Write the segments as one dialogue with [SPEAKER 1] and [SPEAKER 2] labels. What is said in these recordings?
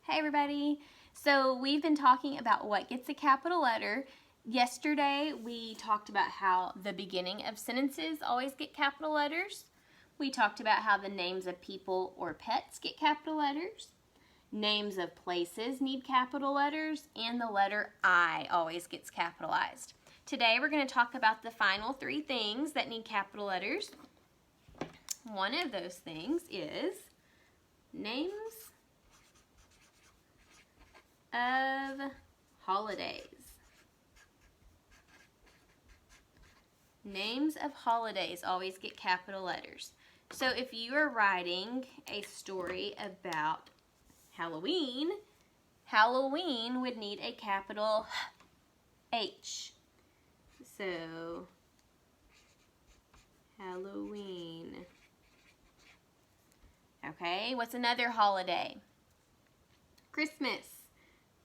[SPEAKER 1] Hey everybody! So we've been talking about what gets a capital letter. Yesterday we talked about how the beginning of sentences always get capital letters. We talked about how the names of people or pets get capital letters. Names of places need capital letters, and the letter I always gets capitalized. Today we're going to talk about the final three things that need capital letters. One of those things is names of holidays. Names of holidays always get capital letters. So if you are writing a story about Halloween, Halloween would need a capital H. So Halloween. Okay, what's another holiday? Christmas.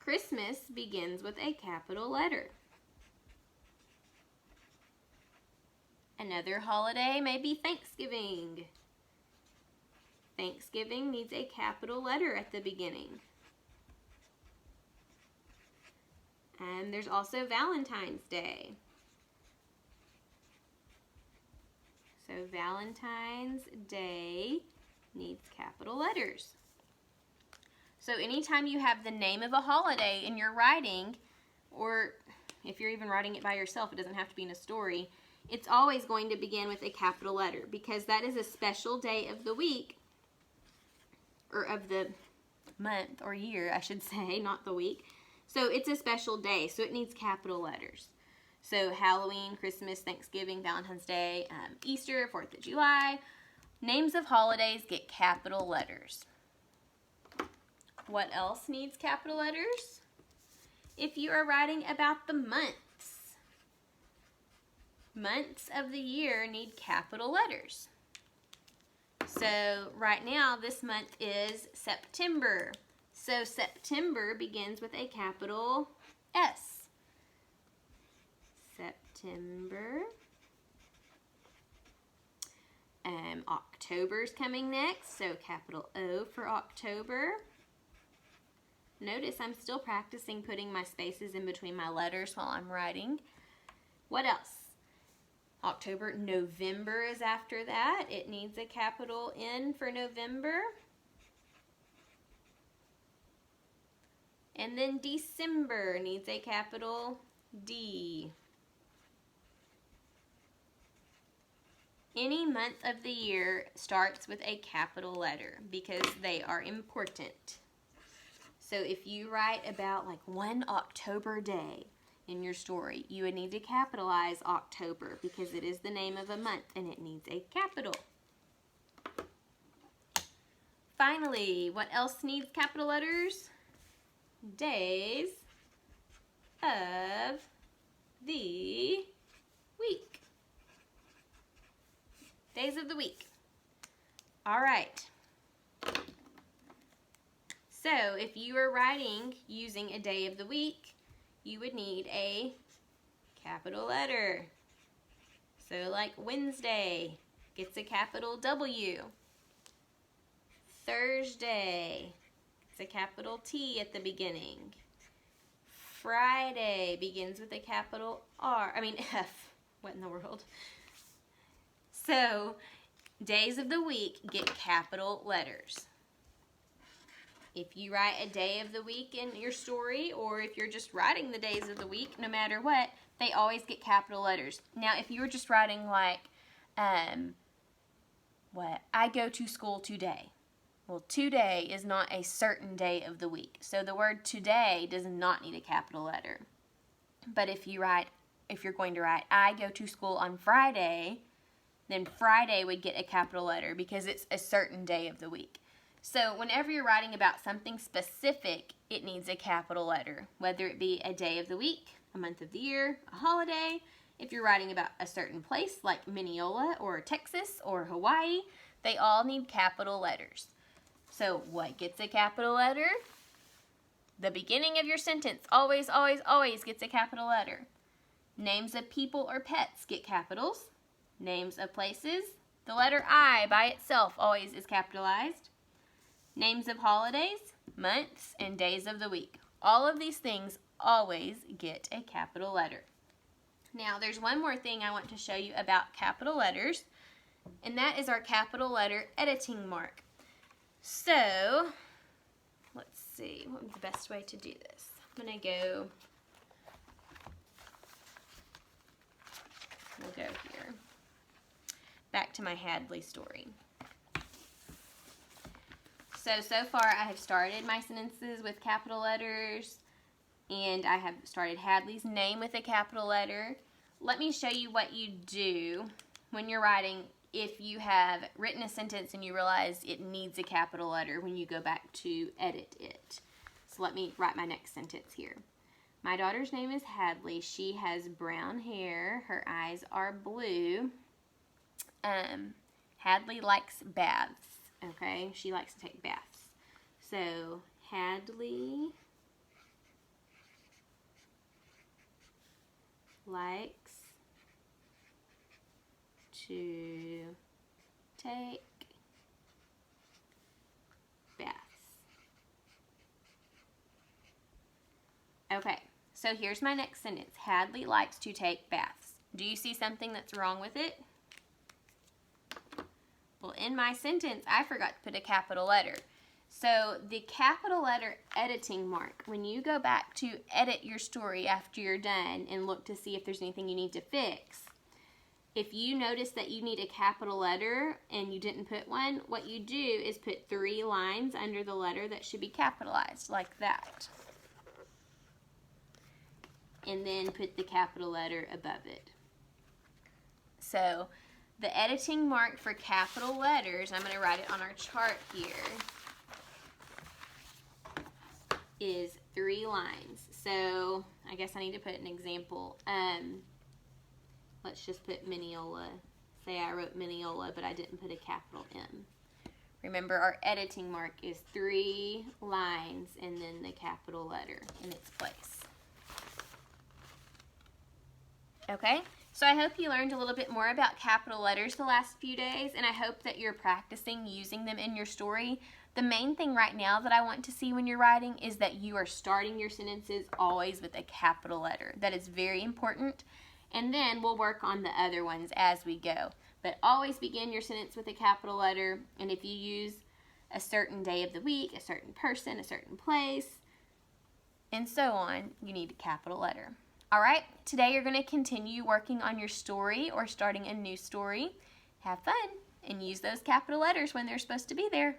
[SPEAKER 1] Christmas begins with a capital letter. Another holiday may be Thanksgiving. Thanksgiving needs a capital letter at the beginning. And there's also Valentine's Day. So Valentine's Day needs capital letters. So anytime you have the name of a holiday in your writing, or if you're even writing it by yourself, it doesn't have to be in a story, it's always going to begin with a capital letter because that is a special day of the week, or of the month or year, I should say, not the week. So it's a special day, so it needs capital letters. So Halloween, Christmas, Thanksgiving, Valentine's Day, Easter, 4th of July. Names of holidays get capital letters. What else needs capital letters? If you are writing about the months, months of the year need capital letters. So right now this month is September. So September begins with a capital S. September. October's coming next, so capital O for October. Notice I'm still practicing putting my spaces in between my letters while I'm writing. What else? October. November is after that. It needs a capital N for November. And then December needs a capital D. Any month of the year starts with a capital letter because they are important. So if you write about like one October day in your story, you would need to capitalize October because it is the name of a month and it needs a capital. Finally, what else needs capital letters? Days of the week. Days of the week. All right. So if you are writing using a day of the week, you would need a capital letter. So like Wednesday gets a capital W. Thursday gets a capital T at the beginning. Friday begins with a capital F. What in the world? So days of the week get capital letters. If you write a day of the week in your story, or if you're just writing the days of the week, no matter what, they always get capital letters. Now, if you were just writing like, I go to school today. Well, today is not a certain day of the week. So the word today does not need a capital letter. But if you're going to write, I go to school on Friday, then Friday would get a capital letter because it's a certain day of the week. So whenever you're writing about something specific, it needs a capital letter, whether it be a day of the week, a month of the year, a holiday. If you're writing about a certain place like Mineola or Texas or Hawaii, they all need capital letters. So what gets a capital letter? The beginning of your sentence always, always, always gets a capital letter. Names of people or pets get capitals. Names of places, the letter I by itself always is capitalized. Names of holidays, months, and days of the week. All of these things always get a capital letter. Now, there's one more thing I want to show you about capital letters, and that is our capital letter editing mark. So, let's see, what would be the best way to do this? I'm going to go, we'll go here, back to my Hadley story. So far I have started my sentences with capital letters, and I have started Hadley's name with a capital letter. Let me show you what you do when you're writing if you have written a sentence and you realize it needs a capital letter when you go back to edit it. So let me write my next sentence here. My daughter's name is Hadley. She has brown hair. Her eyes are blue. Hadley likes baths. Okay, she likes to take baths. So, Hadley likes to take baths. Okay, so here's my next sentence. Hadley likes to take baths. Do you see something that's wrong with it? Well, in my sentence, I forgot to put a capital letter. So the capital letter editing mark, when you go back to edit your story after you're done and look to see if there's anything you need to fix, if you notice that you need a capital letter and you didn't put one, what you do is put 3 lines under the letter that should be capitalized, like that. And then put the capital letter above it. So the editing mark for capital letters, I'm going to write it on our chart here, is 3 lines. So I guess I need to put an example. Let's just put Mineola. Say I wrote Mineola, but I didn't put a capital M. Remember, our editing mark is 3 lines and then the capital letter in its place. Okay? So I hope you learned a little bit more about capital letters the last few days, and I hope that you're practicing using them in your story. The main thing right now that I want to see when you're writing is that you are starting your sentences always with a capital letter. That is very important, and then we'll work on the other ones as we go. But always begin your sentence with a capital letter, and if you use a certain day of the week, a certain person, a certain place, and so on, you need a capital letter. All right, today you're going to continue working on your story or starting a new story. Have fun and use those capital letters when they're supposed to be there.